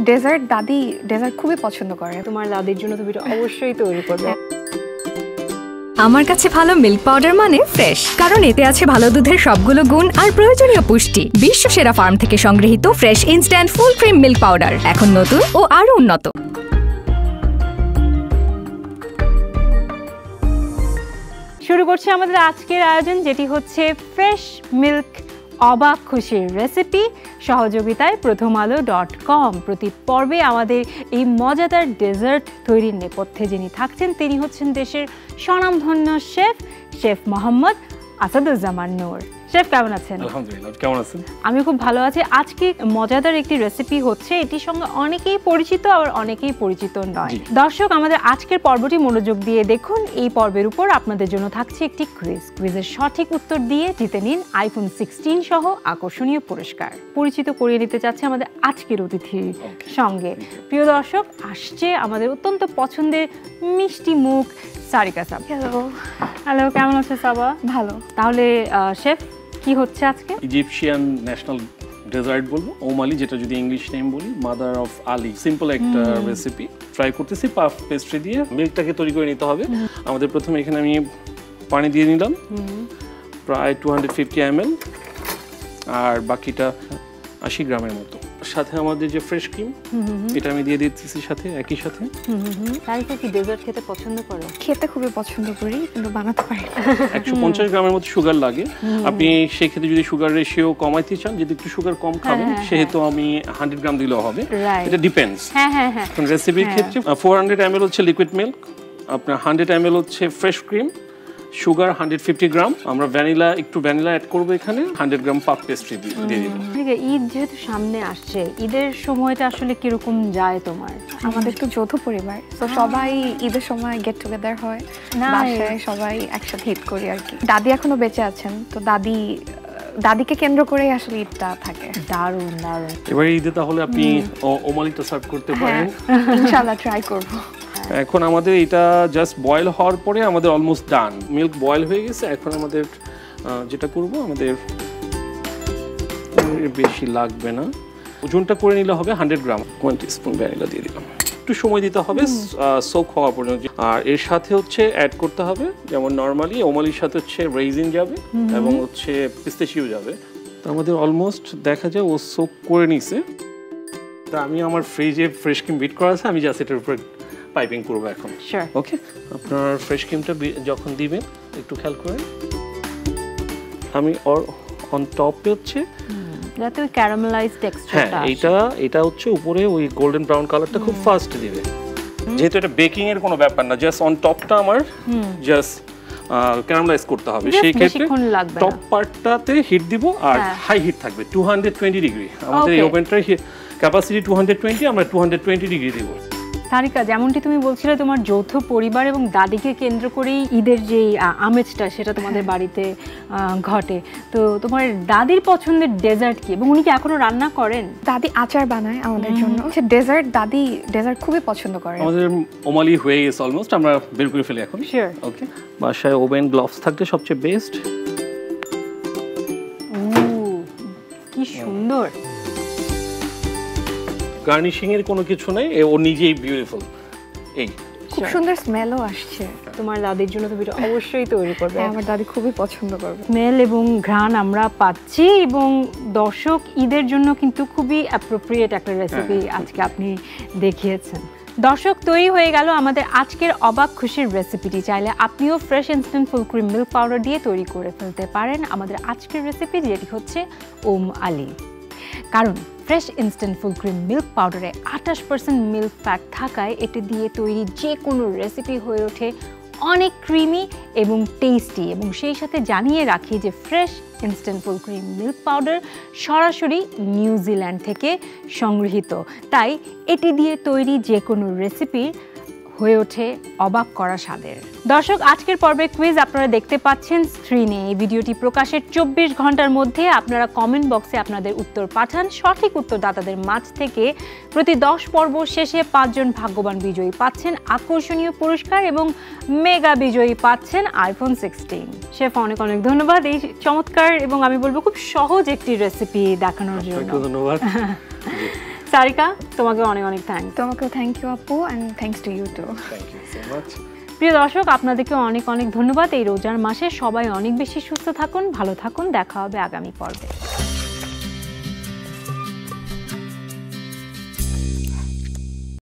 Dessert দাদি dessert খুবই পছন্দ করে। তোমার দাদির জন্য তুমি এটা অবশ্যই তৈরি করবে। আমার কাছে ভালো মিল্ক পাউডার মানে ফ্রেশ, কারণ এতে আছে ভালো দুধের সবগুলো গুণ আর প্রয়োজনীয় পুষ্টি। বিশ্ব সেরা ফার্ম থেকে সংগৃহীত fresh instant full cream milk powder, এখন নতুন ও আরো উন্নত। শুরু করছি আমাদের আজকের আয়োজন, যেটি হচ্ছে ফ্রেশ মিল্ক অবাক খুশির রেসিপি, সহযোগিতায় প্রথমআলো.com। প্রতি পর্বে আমাদের এই মজাদার ডেজার্ট তৈরির নেপথ্যে যিনি থাকছেন তিনি হচ্ছেন দেশের স্বনামধন্য শেফ মোহাম্মদ আসাদুজ্জামান নূর। শেফ কেমন আছেন? আলহামদুলিল্লাহ, কেমন আছেন? আমি খুব ভালো আছি। আজকে মজাদার একটি রেসিপি হচ্ছে, এটির সঙ্গে অনেকেই পরিচিত আবার অনেকেই পরিচিত নয়। দর্শক, আমাদের আজকের পর্বটি মনোযোগ দিয়ে দেখুন। এই পর্বের উপর আপনাদের জন্য থাকছে একটি কুইজের সঠিক উত্তর দিয়ে জিতে নিন আইফোন 16 সহ আকর্ষণীয় পুরস্কার। পরিচিত করিয়ে নিতে চাচ্ছে আমাদের আজকের অতিথির সঙ্গে। প্রিয় দর্শক, আসছে আমাদের অত্যন্ত পছন্দের মিষ্টি মুখ সারিকা সাবা। হ্যালো, কেমন আছে সাবা? ভালো। তাহলে শেফ, কি হচ্ছে আজকে? ইজিপশিয়ান ন্যাশনাল ডেজার্ট বলবো, ওমালি, যেটা যদি ইংলিশ নেম বলি মাদার অফ আলি। সিম্পল একটা রেসিপি ট্রাই করতেছি পাফ পেস্ট্রি দিয়ে। মিল্কটাকে তৈরি করে নিতে হবে আমাদের। প্রথমে এখানে আমি পানি দিয়ে নিলাম প্রায় 250 ml, আর বাকিটা 80 গ্রামের মতো। সাথে আমাদের যে ফ্রেশ ক্রিম, এটা আমি দিয়ে দিতেছি সাথে একই সাথে। সারিকা কি ডেজার্ট খেতে পছন্দ করে? খেতে খুবই পছন্দ করি, কিন্তু বানাতে পারি না। 150 গ্রামের মতো সুগার লাগে। আপনি সেই ক্ষেত্রে যদি সুগার রেশিও কমাইতে চান, যদি একটু সুগার কম খাবেন, সেহেতু আমি 100 গ্রাম দিলেও হবে। এটা ডিপেন্ডস। কোন রেসিপির ক্ষেত্রে 400 ml হচ্ছে লিকুইড মিল্ক, আপনার 100 ml হচ্ছে ফ্রেশ ক্রিম, সুগার 150 গ্রাম। আমরা একটু ভ্যানিলা অ্যাড করবো এখানে, 100 গ্রাম পাফ পেস্ট্রি দিয়ে দিব। ঈদ যেহেতু সামনে আসছে, ঈদের সময়টা আসলে কিরকম যায় তোমার? আমাদের তো যৌথ পরিবার, তো সবাই ঈদের সময় গেট টুগেদার হয়, বাসায় সবাই একসাথে ঈদ করি আর কি। দাদি এখনো বেঁচে আছেন, তো দাদিকে কেন্দ্র করেই আসলে ঈদটা থাকে। দারুণ দারুণ। এবার ঈদে তাহলে আপনি ওমালিটা সার্ভ করতে পারেন। ইনশাআল্লাহ ট্রাই করব। এখন আমাদের এটা জাস্ট বয়েল হওয়ার পরে আমাদের অলমোস্ট ডান। মিল্ক বয়েল হয়ে গেছে। এখন আমাদের যেটা করব, আমাদের বেশি লাগবে না, ওজনটা করে নিলে হবে 100 গ্রাম। 1 টিস্পুন ভ্যানিলা দিয়ে দিলাম। একটু সময় দিতে হবে সোক হওয়া পর্যন্ত। আর এর সাথে হচ্ছে অ্যাড করতে হবে, যেমন নর্মালি ওমালির সাথে হচ্ছে রেইজিন যাবে এবং হচ্ছে পিস্তাচিও যাবে। তো আমাদের অলমোস্ট দেখা যায় ও সোক করে নিছে। তা আমি আমার ফ্রিজে ফ্রেশ ক্রিম বিট করা আছে, আমি জাস্ট এটার উপর পাইপিং করবো এখন। ওকে, আপনার ফ্রেশ ক্রিমটা যখন দিবেন একটু খেয়াল করেন। আমি অন টপে হচ্ছে যাতে ওই ক্যারামেলাইজ টেক্সচারটা আসে। এটা হচ্ছে উপরে ওই গোল্ডেন ব্রাউন কালারটা খুব ফাস্ট দিবে। যেহেতু এটা বেকিং এর কোনো ব্যাপার না, জাস্ট অন টপটা আমার জাস্ট ক্যারামেলাইজ করতে হবে। সেই ক্ষেত্রে টপ পার্টটাতে হিট দিব, আর হাই হিট থাকবে 220 ডিগ্রি। আমাদের এই ওভেনটার ক্যাপাসিটি 220, আমরা 220 ডিগ্রি দিব। সারিকা, যেমনটি তুমি বলছিলে তোমার যৌথ পরিবার এবং দাদিকে কেন্দ্র করেই ঈদের যে আমেজটা সেটা তোমাদের বাড়িতে ঘটে, তো তোমার দাদির পছন্দের ডেজার্ট কি, এবং উনি কি এখনো রান্না করেন? দাদি আচার বানায় আমাদের জন্য। দাদি ডেজার্ট খুবই পছন্দ করে। আমাদের ওমালি হয়ে গেছে অলমোস্ট, আমরা বের করে ফেলি এখন। ওকে, বাসায় ওভেন গ্লাভস থাকলে সবচেয়ে বেস্ট। কি সুন্দর। গার্নিশিং এর কোনো কিছু নাই, ও নিজেই বিউটিফুল। এই খুব সুন্দর স্মেলও আসছে। তোমার দাদির জন্য তুমি এটা অবশ্যই তৈরি করবে। আমার দাদি খুবই পছন্দ করবে। স্মেল এবং ঘ্রাণ আমরা পাচ্ছি, এবং দর্শক ঈদের জন্য কিন্তু খুবই অ্যাপ্রোপ্রিয়েট একটা রেসিপি আজকে আপনি দেখিয়েছেন। দর্শক, তৈরি হয়ে গেল আমাদের আজকের অবাক খুশির রেসিপিটি। চাইলে আপনিও fresh instant full cream milk powder দিয়ে তৈরি করে ফেলতে পারেন আমাদের আজকের রেসিপি, যেটি হচ্ছে ওম আলি। কারণ fresh instant full cream milk পাউডারে 28% মিল্ক ফ্যাট থাকায় এটি দিয়ে তৈরি যে কোনো রেসিপি হয়ে ওঠে অনেক ক্রিমি এবং টেস্টি। এবং সেই সাথে জানিয়ে রাখি যে fresh instant full cream milk powder সরাসরি নিউজিল্যান্ড থেকে সংগৃহীত, তাই এটি দিয়ে তৈরি যে কোনো রেসিপি হয়ে ওঠে অবাক করা স্বাদের। দর্শক, আজকের পর্বে কুইজ আপনারা দেখতে পাচ্ছেন স্ক্রিনে। এই ভিডিওটি প্রকাশের 24 ঘন্টার মধ্যে আপনারা কমেন্ট বক্সে আপনাদের উত্তর পাঠান। সঠিক উত্তরদাতাদের মাঝ থেকে প্রতি 10 পর্ব শেষে 5 জন ভাগ্যবান বিজয়ী পাচ্ছেন আকর্ষণীয় পুরস্কার, এবং মেগা বিজয়ী পাচ্ছেন আইফোন 16। শেফ, অনেক অনেক ধন্যবাদ এই চমৎকার এবং আমি বলবো খুব সহজ একটি রেসিপি দেখানোর জন্য। ধন্যবাদ। সারিকা, তোমাকে অনেক অনেক থ্যাঙ্কস। তোমাকেও থ্যাংক ইউ আপু, and thanks to you too. Thank you so much. প্রিয় দর্শক, আপনাদেরকে অনেক অনেক ধন্যবাদ। এই রোজার মাসে সবাই অনেক বেশি সুস্থ থাকুন, ভালো থাকুন। দেখা হবে আগামী পর্বে।